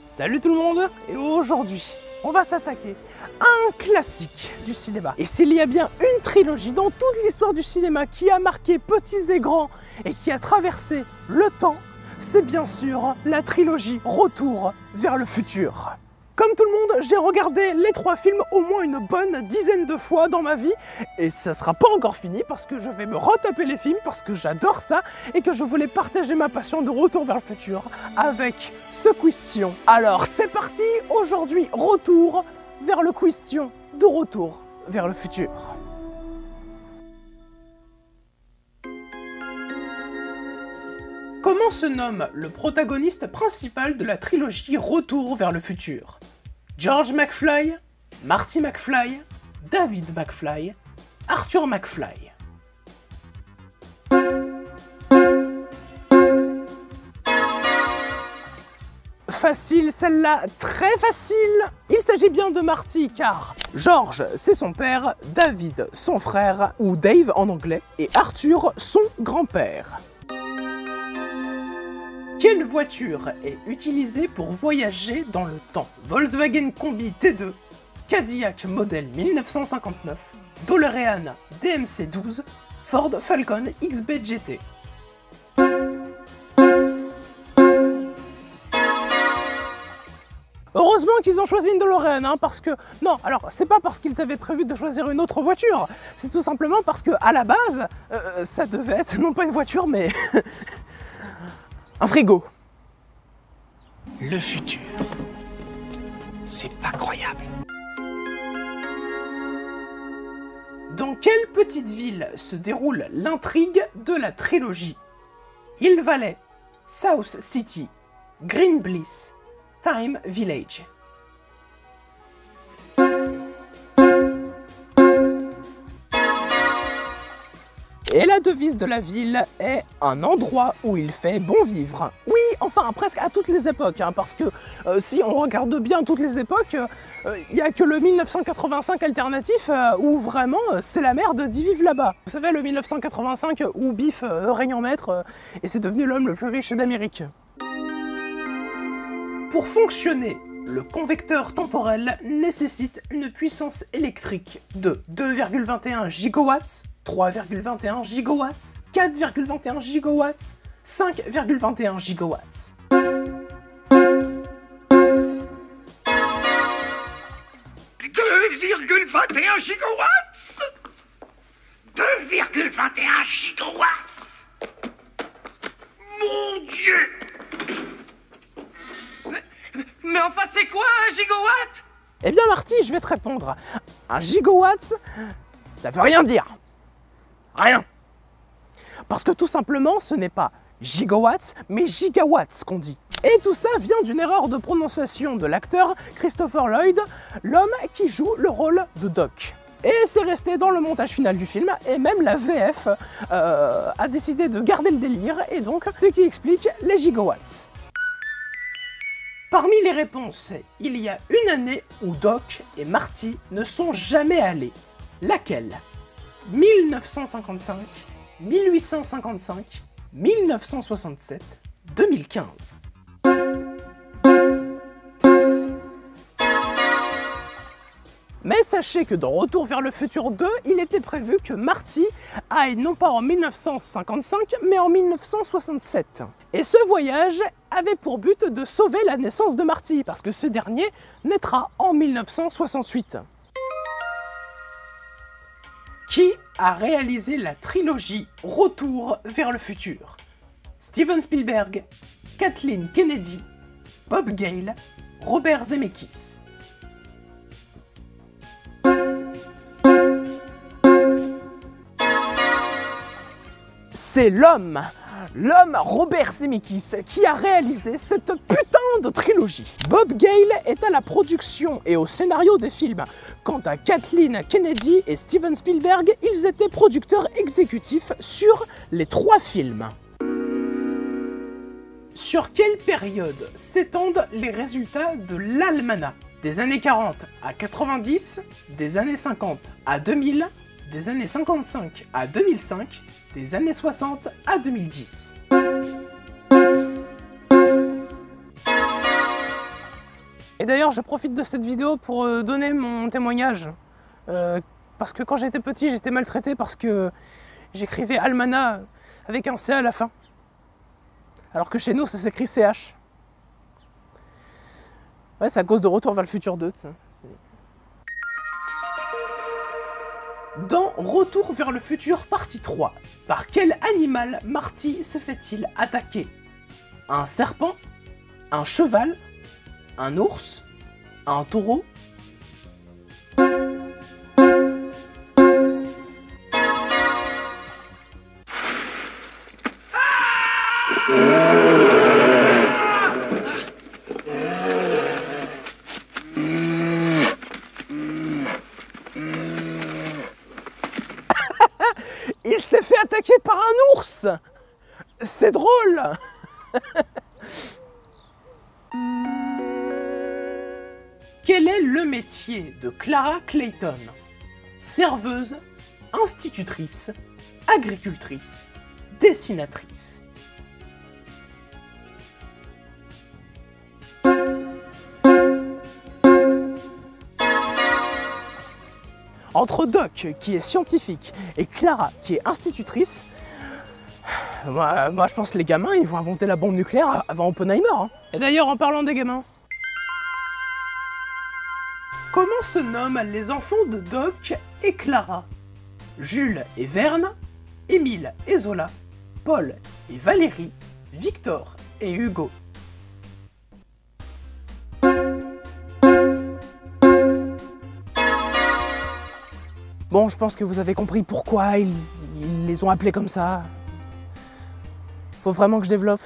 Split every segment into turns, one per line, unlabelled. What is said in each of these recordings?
Salut tout le monde, et aujourd'hui on va s'attaquer à un classique du cinéma. Et s'il y a bien une trilogie dans toute l'histoire du cinéma qui a marqué petits et grands et qui a traversé le temps, c'est bien sûr la trilogie Retour vers le futur. Comme tout le monde, j'ai regardé les 3 films au moins une bonne dizaine de fois dans ma vie et ça sera pas encore fini parce que je vais me retaper les films parce que j'adore ça et que je voulais partager ma passion de Retour vers le futur avec ce question. Alors c'est parti, aujourd'hui retour vers le question de Retour vers le futur. Comment se nomme le protagoniste principal de la trilogie Retour vers le futur? George McFly, Marty McFly, David McFly, Arthur McFly. Facile celle-là, très facile. Il s'agit bien de Marty car George c'est son père, David son frère ou Dave en anglais et Arthur son grand-père. Quelle voiture est utilisée pour voyager dans le temps? Volkswagen Combi T2, Cadillac modèle 1959, DeLorean DMC-12, Ford Falcon XB GT. Heureusement qu'ils ont choisi une DeLorean, hein, parce que... Non, alors, c'est pas parce qu'ils avaient prévu de choisir une autre voiture, c'est tout simplement parce que, à la base, ça devait être, non pas une voiture, mais... un frigo.
Le futur, c'est pas croyable.
Dans quelle petite ville se déroule l'intrigue de la trilogie? Hill Valley, South City, Green Bliss, Time Village. Et la devise de la ville est un endroit où il fait bon vivre. Oui, enfin presque à toutes les époques, hein, parce que si on regarde bien toutes les époques, il n'y a que le 1985 alternatif où vraiment c'est la merde d'y vivre là-bas. Vous savez, le 1985 où Biff règne en maître et c'est devenu l'homme le plus riche d'Amérique. Pour fonctionner, le convecteur temporel nécessite une puissance électrique de 2,21 gigawatts, 3,21 gigawatts, 4,21 gigawatts, 5,21 gigawatts.
$2,21 gigawatts 2,21 gigawatts. Mon Dieu! Mais enfin, c'est quoi un gigawatt?
Eh bien Marty, je vais te répondre. Un gigawatt, ça veut rien dire. Rien. Parce que tout simplement, ce n'est pas gigawatts, mais gigawatts qu'on dit. Et tout ça vient d'une erreur de prononciation de l'acteur Christopher Lloyd, l'homme qui joue le rôle de Doc. Et c'est resté dans le montage final du film, et même la VF a décidé de garder le délire, et donc ce qui explique les gigawatts. Parmi les réponses, il y a une année où Doc et Marty ne sont jamais allés. Laquelle? 1955, 1855, 1967, 2015. Mais sachez que dans Retour vers le futur 2, il était prévu que Marty aille non pas en 1955, mais en 1967. Et ce voyage avait pour but de sauver la naissance de Marty, parce que ce dernier naîtra en 1968. Qui a réalisé la trilogie Retour vers le futur? Steven Spielberg, Kathleen Kennedy, Bob Gale, Robert Zemeckis. C'est l'homme Robert Zemeckis qui a réalisé cette putain de trilogie. Bob Gale est à la production et au scénario des films. Quant à Kathleen Kennedy et Steven Spielberg, ils étaient producteurs exécutifs sur les 3 films. Sur quelle période s'étendent les résultats de l'almanach? Des années 40 à 90, des années 50 à 2000, des années 55 à 2005, des années 60 à 2010. Et d'ailleurs, je profite de cette vidéo pour donner mon témoignage. Parce que quand j'étais petit, j'étais maltraité parce que j'écrivais almanach avec un C à la fin. Alors que chez nous, ça s'écrit CH. Ouais, c'est à cause de Retour vers le futur 2. Dans Retour vers le futur partie 3, par quel animal Marty se fait-il attaquer? Un serpent? Un cheval? Un ours? Un taureau? Il s'est fait attaquer par un ours! C'est drôle! Quel est le métier de Clara Clayton? Serveuse, institutrice, agricultrice, dessinatrice. Entre Doc, qui est scientifique, et Clara, qui est institutrice, moi je pense que les gamins, ils vont inventer la bombe nucléaire avant Oppenheimer. Hein. Et d'ailleurs, en parlant des gamins, comment se nomment les enfants de Doc et Clara? Jules et Verne, Émile et Zola, Paul et Valérie, Victor et Hugo. Bon, je pense que vous avez compris pourquoi ils les ont appelés comme ça. Faut vraiment que je développe.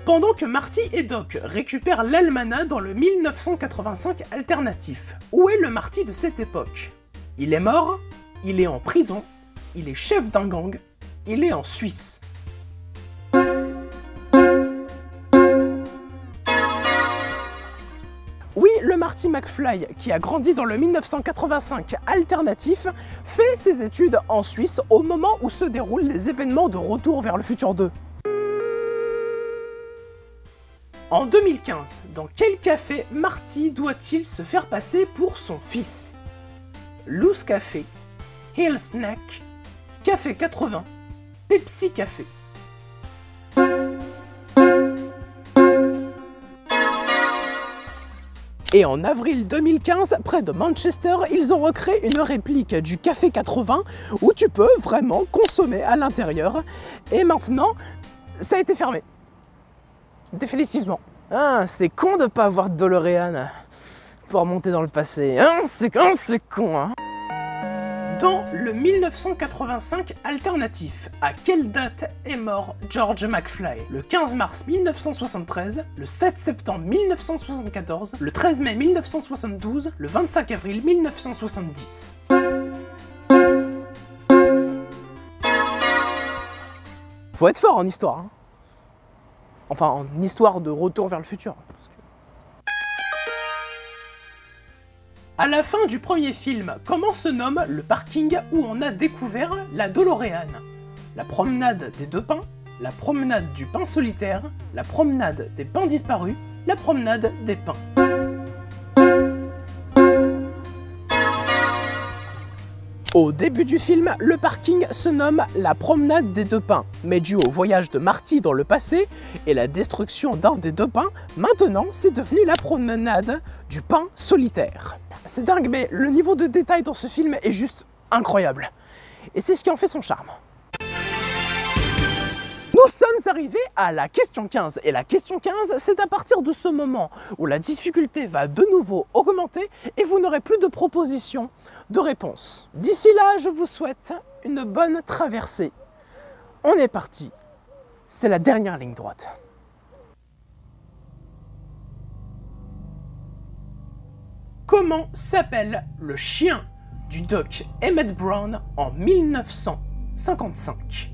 Pendant que Marty et Doc récupèrent l'almanach dans le 1985 alternatif, où est le Marty de cette époque? Il est mort, il est en prison, il est chef d'un gang, il est en Suisse. Oui, le Marty McFly, qui a grandi dans le 1985 alternatif, fait ses études en Suisse au moment où se déroulent les événements de Retour vers le futur 2. En 2015, dans quel café Marty doit-il se faire passer pour son fils? Loose Café, Hill Snack, Café 80, Pepsi Café. Et en avril 2015, près de Manchester, ils ont recréé une réplique du Café 80 où tu peux vraiment consommer à l'intérieur. Et maintenant, ça a été fermé. Définitivement. Ah, c'est con de pas avoir de DeLorean pour remonter dans le passé. Hein, c'est con, hein. Dans le 1985 alternatif, à quelle date est mort George McFly? Le 15 mars 1973, le 7 septembre 1974, le 13 mai 1972, le 25 avril 1970. Faut être fort en histoire. Hein. Enfin, en histoire de Retour vers le futur. Parce que... À la fin du premier film, comment se nomme le parking où on a découvert la DeLorean? La promenade des deux pins, la promenade du pain solitaire, la promenade des pins disparus, la promenade des pins. Au début du film, le parking se nomme la promenade des deux pins, mais dû au voyage de Marty dans le passé et la destruction d'un des deux pins, maintenant c'est devenu la promenade du pain solitaire. C'est dingue, mais le niveau de détail dans ce film est juste incroyable. Et c'est ce qui en fait son charme. Nous sommes arrivés à la question 15, et la question 15, c'est à partir de ce moment où la difficulté va de nouveau augmenter et vous n'aurez plus de propositions de réponses. D'ici là, je vous souhaite une bonne traversée. On est parti, c'est la dernière ligne droite. Comment s'appelle le chien du doc Emmett Brown en 1955?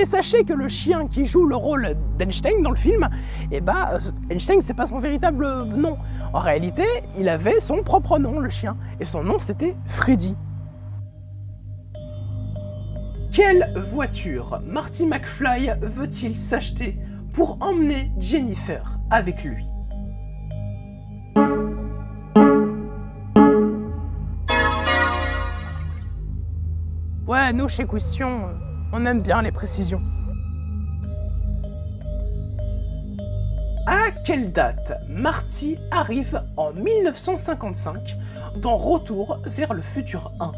sachez que le chien qui joue le rôle d'Einstein dans le film, eh ben, Einstein, c'est pas son véritable nom. En réalité, il avait son propre nom, le chien, et son nom, c'était Freddy. Quelle voiture Marty McFly veut-il s'acheter pour emmener Jennifer avec lui? Ouais, nous, chez Question, on aime bien les précisions. À quelle date Marty arrive en 1955 dans Retour vers le futur 1?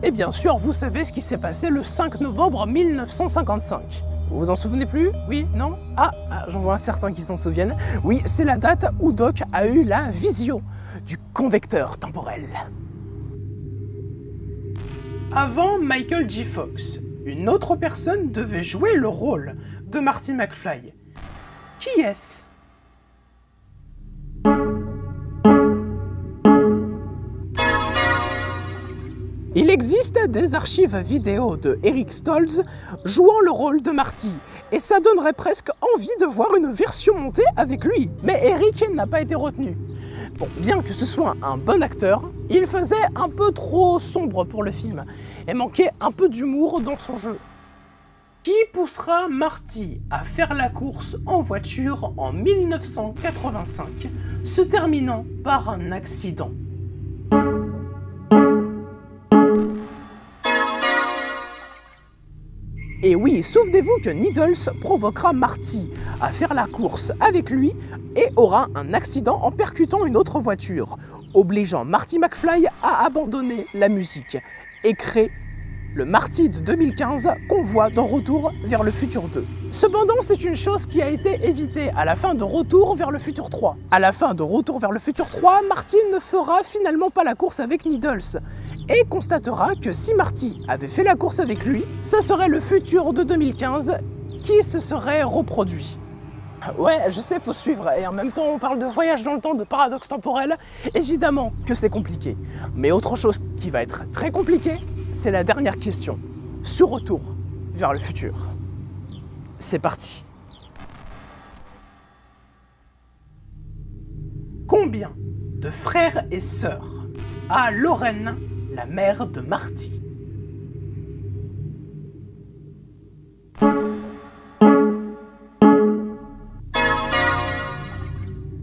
Et bien sûr, vous savez ce qui s'est passé le 5 novembre 1955. Vous vous en souvenez plus? Oui? Non? Ah, j'en vois un certain qui s'en souviennent. Oui, c'est la date où Doc a eu la vision du convecteur temporel. Avant Michael J. Fox, une autre personne devait jouer le rôle de Marty McFly. Qui est-ce? Il existe des archives vidéo de Eric Stoltz jouant le rôle de Marty, et ça donnerait presque envie de voir une version montée avec lui. Mais Eric n'a pas été retenu. Bon, bien que ce soit un bon acteur, il faisait un peu trop sombre pour le film, et manquait un peu d'humour dans son jeu. Qui poussera Marty à faire la course en voiture en 1985, se terminant par un accident? Et oui, souvenez-vous que Needles provoquera Marty à faire la course avec lui et aura un accident en percutant une autre voiture, obligeant Marty McFly à abandonner la musique et créer le Marty de 2015 qu'on voit dans Retour vers le futur 2. Cependant, c'est une chose qui a été évitée à la fin de Retour vers le futur 3. À la fin de Retour vers le futur 3, Marty ne fera finalement pas la course avec Needles et constatera que si Marty avait fait la course avec lui, ça serait le futur de 2015 qui se serait reproduit. Ouais, je sais, faut suivre, et en même temps on parle de voyage dans le temps, de paradoxe temporel, évidemment que c'est compliqué. Mais autre chose qui va être très compliqué, c'est la dernière question, sur Retour vers le futur. C'est parti. Combien de frères et sœurs a Lorraine, la mère de Marty?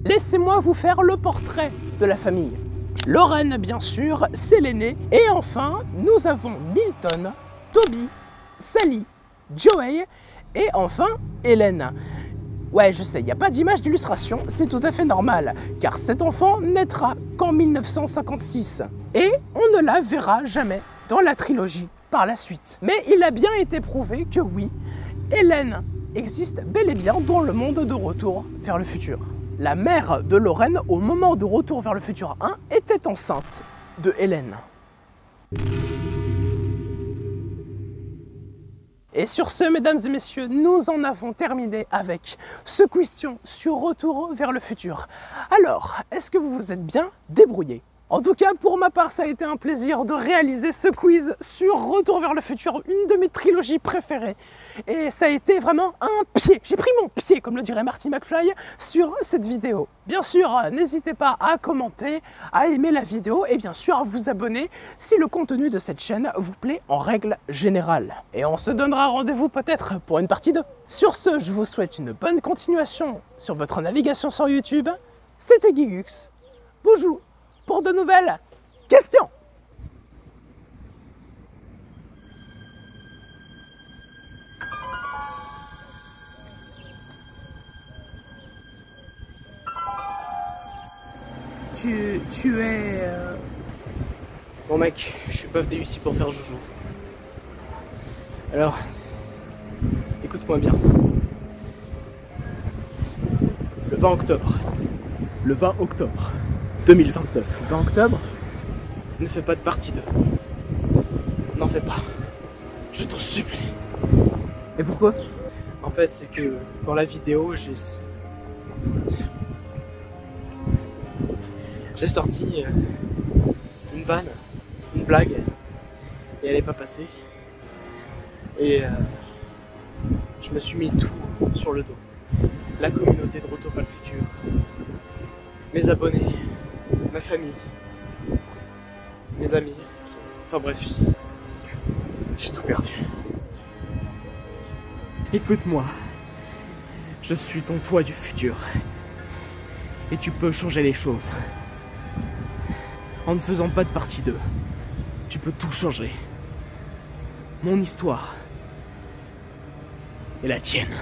Laissez-moi vous faire le portrait de la famille. Lorraine, bien sûr, c'est l'aîné. Et enfin, nous avons Milton, Toby, Sally, Joey et enfin Hélène. Ouais, je sais, il n'y a pas d'image d'illustration, c'est tout à fait normal, car cet enfant naîtra qu'en 1956. Et on ne la verra jamais dans la trilogie par la suite. Mais il a bien été prouvé que oui, Hélène existe bel et bien dans le monde de Retour vers le futur. La mère de Lorraine, au moment de Retour vers le futur 1, était enceinte de Hélène. Et sur ce, mesdames et messieurs, nous en avons terminé avec ce question sur Retour vers le futur. Alors, est-ce que vous vous êtes bien débrouillés? En tout cas, pour ma part, ça a été un plaisir de réaliser ce quiz sur Retour vers le futur, une de mes trilogies préférées. Et ça a été vraiment un pied, j'ai pris mon pied, comme le dirait Marty McFly, sur cette vidéo. Bien sûr, n'hésitez pas à commenter, à aimer la vidéo et bien sûr à vous abonner si le contenu de cette chaîne vous plaît en règle générale. Et on se donnera rendez-vous peut-être pour une partie 2. Sur ce, je vous souhaite une bonne continuation sur votre navigation sur YouTube. C'était Guigux. Bonjour pour de nouvelles questions. Tu es...
Bon mec, je suis pas venu ici pour faire joujou. Alors, écoute-moi bien. Le 20 octobre 2029. 20 octobre, ne fais pas de partie 2. N'en fais pas. Je t'en supplie.
Et pourquoi?
En fait, c'est que dans la vidéo, J'ai sorti une vanne, une blague, et elle n'est pas passée. Et je me suis mis tout sur le dos. La communauté de Retour vers le futur, mes abonnés, ma famille, mes amis, enfin bref, j'ai tout perdu. Écoute-moi, je suis ton toi du futur. Et tu peux changer les choses. En ne faisant pas de partie 2, tu peux tout changer. Mon histoire est la tienne.